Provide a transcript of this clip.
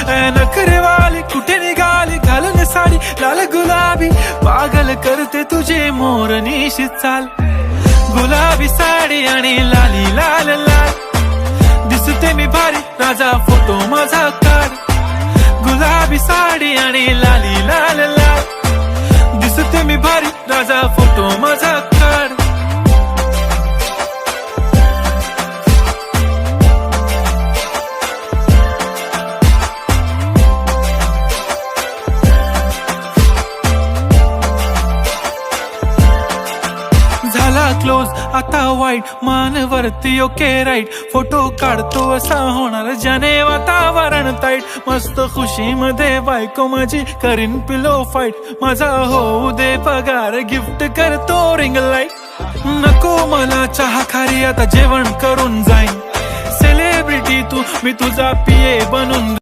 नखरेवाली कुठे निघाली घालून साडी लाल गुलाबी, पागल करते तुझे मोरनीशी चाल. गुलाबी साडी आणि लाली लाल लाल, दिसते मी भारी राजा फोटो माझा काढ. गुलाबी साडी आणि लाली लाल लाल, दिसते मी भारी राजा फोटो माझा काढ. झाला क्लोज आता वाईट, मान वरती ओके राईट, फोटो काढतो असा होणार ज्याने वातावरण ताईट. मस्त खुशी मध्ये बायको माझी करीन पिलो फाईट, माझा होऊ दे पगार गिफ्ट करतो रिंग लाईट. नको मला चहा खारी आता जेवण करून जाईन, सेलिब्रिटी तू मी तुझा पिये बनून.